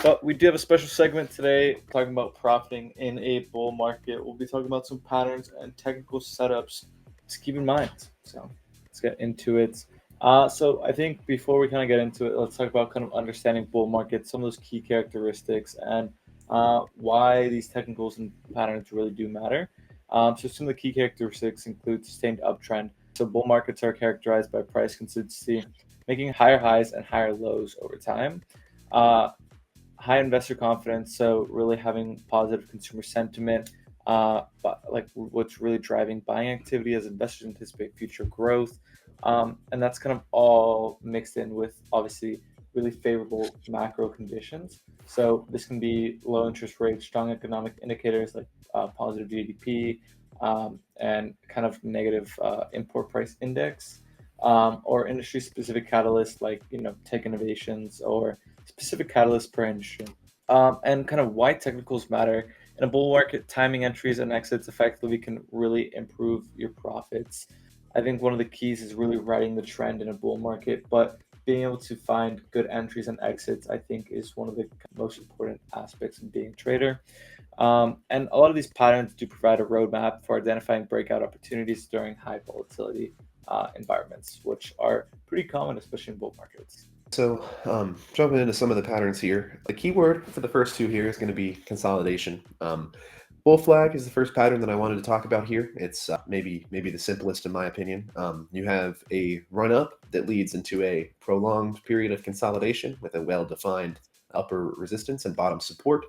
But we do have a special segment today talking about profiting in a bull market. We'll be talking about some patterns and technical setups to keep in mind. So let's get into it. So I think before we kind of get into it, let's talk about kind of understanding bull markets, some of those key characteristics, and why these technicals and patterns really do matter. So some of the key characteristics include sustained uptrend. So bull markets are characterized by price consistency, making higher highs and higher lows over time. Uh, High investor confidence, so really having positive consumer sentiment, but like what's really driving buying activity as investors anticipate future growth, and that's kind of all mixed in with obviously really favorable macro conditions. So this can be low interest rates, strong economic indicators like positive GDP, and kind of negative import price index, or industry specific catalysts like tech innovations or specific catalysts per industry. And kind of why technicals matter. In a bull market, timing entries and exits effectively can really improve your profits. I think one of the keys is really riding the trend in a bull market, but being able to find good entries and exits, I think, is one of the most important aspects of being a trader. And a lot of these patterns do provide a roadmap for identifying breakout opportunities during high volatility environments, which are pretty common, especially in bull markets. So, jumping into some of the patterns here, the keyword for the first two here is going to be consolidation. Bull flag is the first pattern that I wanted to talk about here. It's maybe the simplest in my opinion. You have a run up that leads into a prolonged period of consolidation with a well-defined upper resistance and bottom support,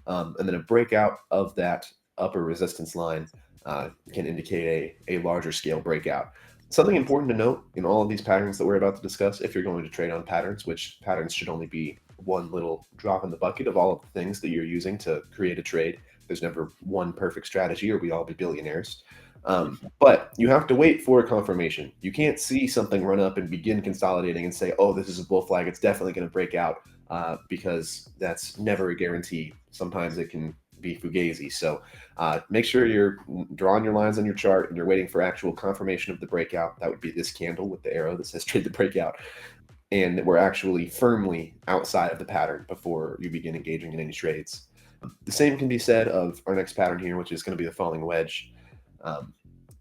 and then a breakout of that upper resistance line can indicate a larger scale breakout. Something important to note in all of these patterns that we're about to discuss, if you're going to trade on patterns, which patterns should only be one little drop in the bucket of all of the things that you're using to create a trade. There's never one perfect strategy or we'd all be billionaires. But you have to wait for confirmation. You can't see something run up and begin consolidating and say, oh, this is a bull flag. It's definitely going to break out, because that's never a guarantee. Sometimes it can be fugazi. So make sure you're drawing your lines on your chart and you're waiting for actual confirmation of the breakout. That would be this candle with the arrow that says trade the breakout. And we're actually firmly outside of the pattern before you begin engaging in any trades. The same can be said of our next pattern here, which is going to be the falling wedge.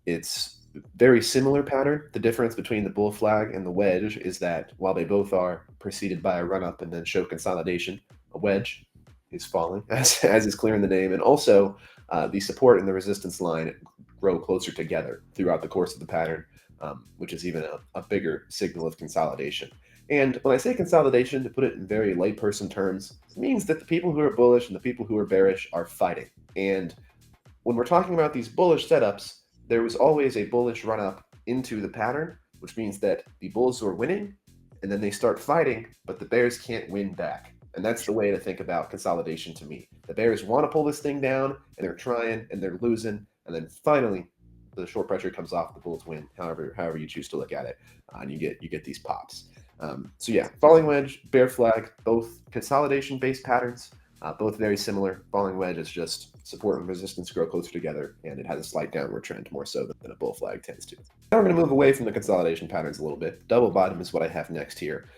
It's very similar pattern. The difference between the bull flag and the wedge is that while they both are preceded by a run up and then show consolidation, a wedge is falling, as is clear in the name, and also the support and the resistance line grow closer together throughout the course of the pattern, which is even a bigger signal of consolidation. And when I say consolidation, to put it in very layperson terms, it means that the people who are bullish and the people who are bearish are fighting. And when we're talking about these bullish setups, there was always a bullish run up into the pattern, which means that the bulls are winning and then they start fighting, but the bears can't win back. And that's the way to think about consolidation to me. The bears want to pull this thing down and they're trying and they're losing. And then finally the short pressure comes off, the bulls win, however you choose to look at it. And you get these pops. So yeah, falling wedge, bear flag, both consolidation based patterns, both very similar. Falling wedge is just support and resistance grow closer together, and it has a slight downward trend more so than a bull flag tends to. Now we're going to move away from the consolidation patterns a little bit. Double bottom is what I have next here.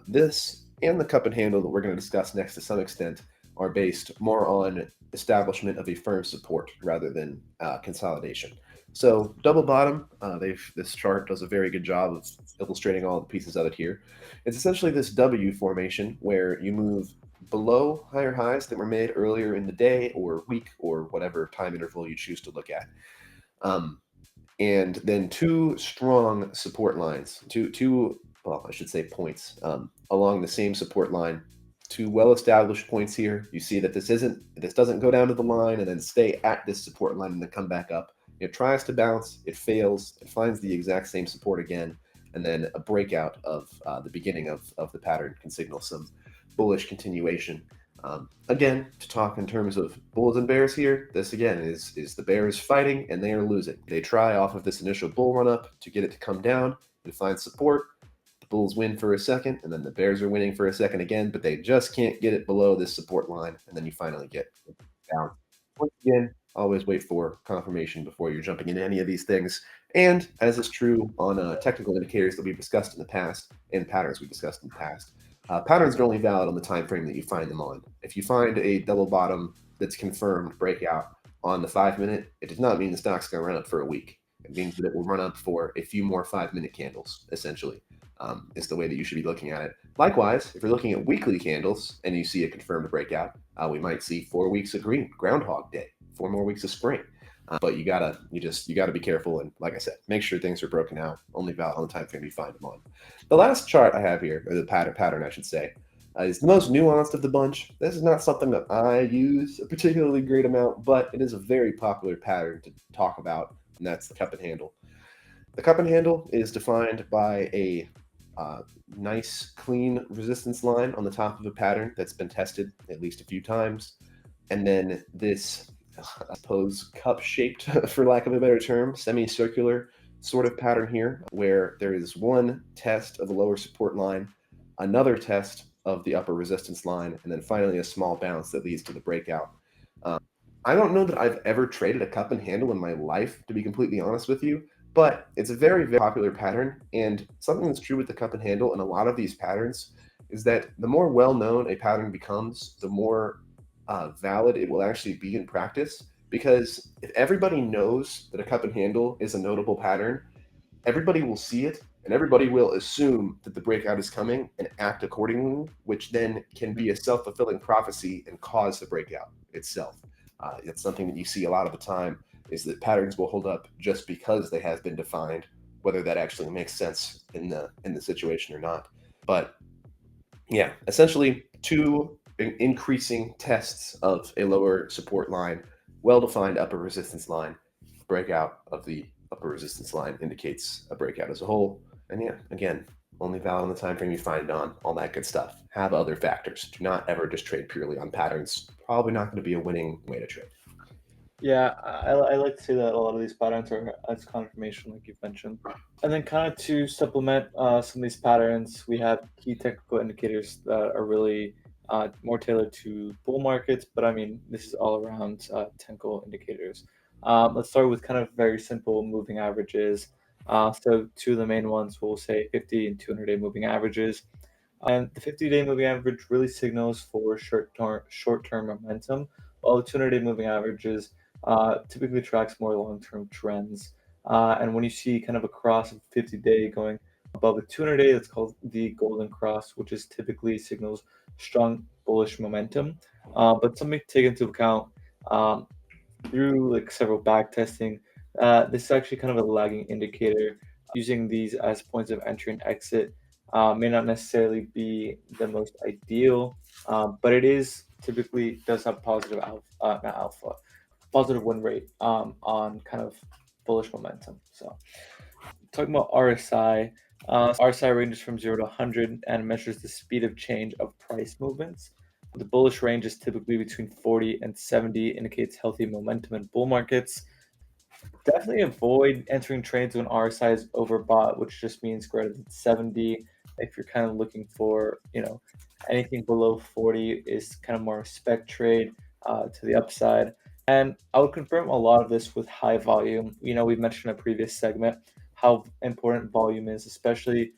This and the cup and handle that we're going to discuss next to some extent are based more on establishment of a firm support rather than consolidation. So double bottom, this chart does a very good job of illustrating all the pieces of it here. It's essentially this W formation where you move below higher highs that were made earlier in the day or week or whatever time interval you choose to look at. And then two strong support lines, well, I should say points, along the same support line. Two well-established points here. You see that this doesn't go down to the line and then stay at this support line and then come back up. It tries to bounce, it fails, it finds the exact same support again, and then a breakout of the beginning of the pattern can signal some bullish continuation. Again, to talk in terms of bulls and bears here, this again is the bears fighting and they are losing. They try off of this initial bull run up to get it to come down and find support. The bulls win for a second, and then the bears are winning for a second again, but they just can't get it below this support line, and then you finally get down. Once again, always wait for confirmation before you're jumping into any of these things. And as is true on technical indicators that we've discussed in the past and patterns we've discussed in the past, Patterns are only valid on the time frame that you find them on. If you find a double bottom that's confirmed breakout on the 5-minute, it does not mean the stock's going to run up for a week. It means that it will run up for a few more 5-minute candles, essentially, is the way that you should be looking at it. Likewise, if you're looking at weekly candles and you see a confirmed breakout, we might see 4 weeks of green, Groundhog Day, 4 more weeks of spring. But you gotta be careful, and like I said, make sure things are broken out, only valid on the time frame you find them on. The last chart I have here, or the pattern I should say, is the most nuanced of the bunch. This is not something that I use a particularly great amount, but it is a very popular pattern to talk about, and that's the cup and handle. The cup and handle is defined by a nice, clean resistance line on the top of a pattern that's been tested at least a few times, and then this, I suppose, cup-shaped, for lack of a better term, semicircular sort of pattern here, where there is one test of the lower support line, another test of the upper resistance line, and then finally a small bounce that leads to the breakout. I don't know that I've ever traded a cup and handle in my life, to be completely honest with you, but it's a very, very popular pattern. And something that's true with the cup and handle and a lot of these patterns is that the more well-known a pattern becomes, the more valid it will actually be in practice. Because if everybody knows that a cup and handle is a notable pattern, everybody will see it and everybody will assume that the breakout is coming and act accordingly, which then can be a self-fulfilling prophecy and cause the breakout itself. It's something that you see a lot of the time, is that patterns will hold up just because they have been defined, whether that actually makes sense in the situation or not. But yeah, essentially two increasing tests of a lower support line, well-defined upper resistance line. Breakout of the upper resistance line indicates a breakout as a whole. And yeah, again, only valid on the time frame you find it on, all that good stuff. Have other factors. Do not ever just trade purely on patterns. Probably not going to be a winning way to trade. Yeah, I like to say that a lot of these patterns are as confirmation, like you've mentioned. And then, kind of to supplement some of these patterns, we have key technical indicators that are really more tailored to bull markets. But I mean, this is all around technical indicators. Let's start with kind of very simple moving averages. So, two of the main ones, we'll say 50 and 200-day moving averages. And the 50-day moving average really signals for short-term momentum, while the 200-day moving averages typically tracks more long-term trends. And when you see kind of a cross of 50-day going above a 200-day, that's called the golden cross, which is typically signals strong bullish momentum. But something to take into account through like several back testing, this is actually kind of a lagging indicator. Using these as points of entry and exit may not necessarily be the most ideal, but it is typically does have positive positive win rate on kind of bullish momentum. So talking about RSI, RSI ranges from 0 to 100 and measures the speed of change of price movements. The bullish range is typically between 40 and 70, indicates healthy momentum in bull markets. Definitely avoid entering trades when RSI is overbought, which just means greater than 70. If you're kind of looking for, anything below 40 is kind of more a spec trade to the upside. And I would confirm a lot of this with high volume. We've mentioned in a previous segment how important volume is, especially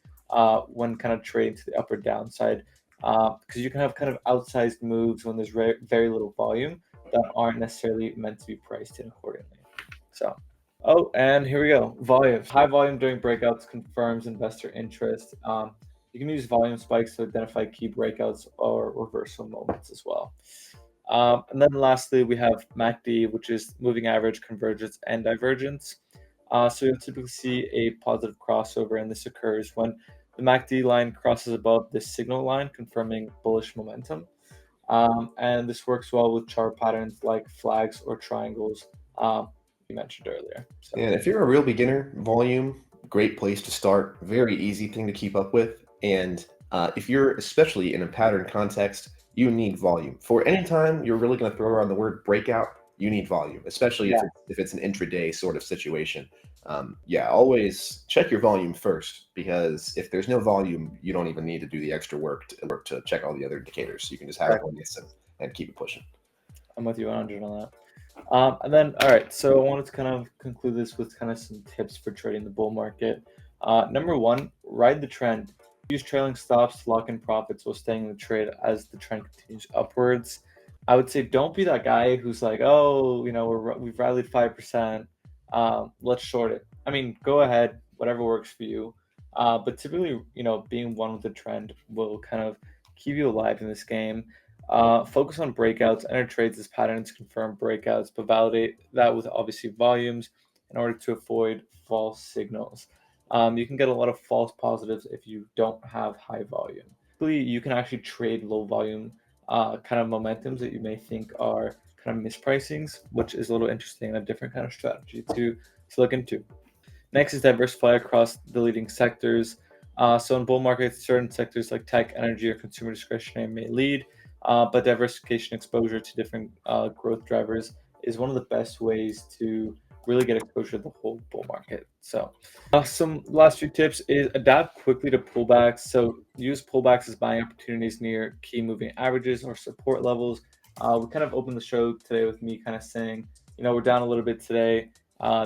when kind of trading to the upper downside, because you can have kind of outsized moves when there's very little volume that aren't necessarily meant to be priced in accordingly. So, oh, and here we go. Volume. High volume during breakouts confirms investor interest. You can use volume spikes to identify key breakouts or reversal moments as well. And then lastly, we have MACD, which is moving average, convergence, and divergence. So you'll typically see a positive crossover, and this occurs when the MACD line crosses above the signal line, confirming bullish momentum. And this works well with chart patterns like flags or triangles you mentioned earlier. So. And if you're a real beginner, volume, great place to start. Very easy thing to keep up with. And if you're especially in a pattern context, you need volume. For any time you're really going to throw around the word breakout, you need volume, especially if it's an intraday sort of situation. Always check your volume first, because if there's no volume, you don't even need to do the extra work to check all the other indicators. You can just have it on this and keep it pushing. I'm with you 100 on that. And then, all right, so I wanted to kind of conclude this with kind of some tips for trading the bull market. Number one, ride the trend. Use trailing stops to lock in profits while staying in the trade as the trend continues upwards. I would say don't be that guy who's like, oh, we've rallied 5%. Let's short it. I mean, go ahead, whatever works for you. But typically, being one with the trend will kind of keep you alive in this game. Focus on breakouts, enter trades as patterns, confirm breakouts, but validate that with obviously volumes in order to avoid false signals. You can get a lot of false positives if you don't have high volume. You can actually trade low volume kind of momentums that you may think are kind of mispricings, which is a little interesting and a different kind of strategy to look into. Next is diversify across the leading sectors. So in bull markets, certain sectors like tech, energy, or consumer discretionary may lead, but diversification exposure to different growth drivers is one of the best ways to really get exposure to the whole bull market. So some last few tips is adapt quickly to pullbacks. So use pullbacks as buying opportunities near key moving averages or support levels. We kind of opened the show today with me kind of saying, we're down a little bit today.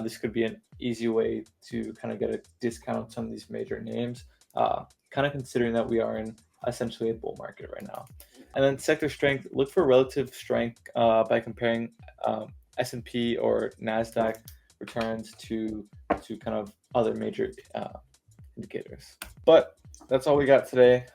This could be an easy way to kind of get a discount on some of these major names, kind of considering that we are in essentially a bull market right now. And then sector strength, look for relative strength by comparing S&P or NASDAQ returns to kind of other major indicators. But that's all we got today.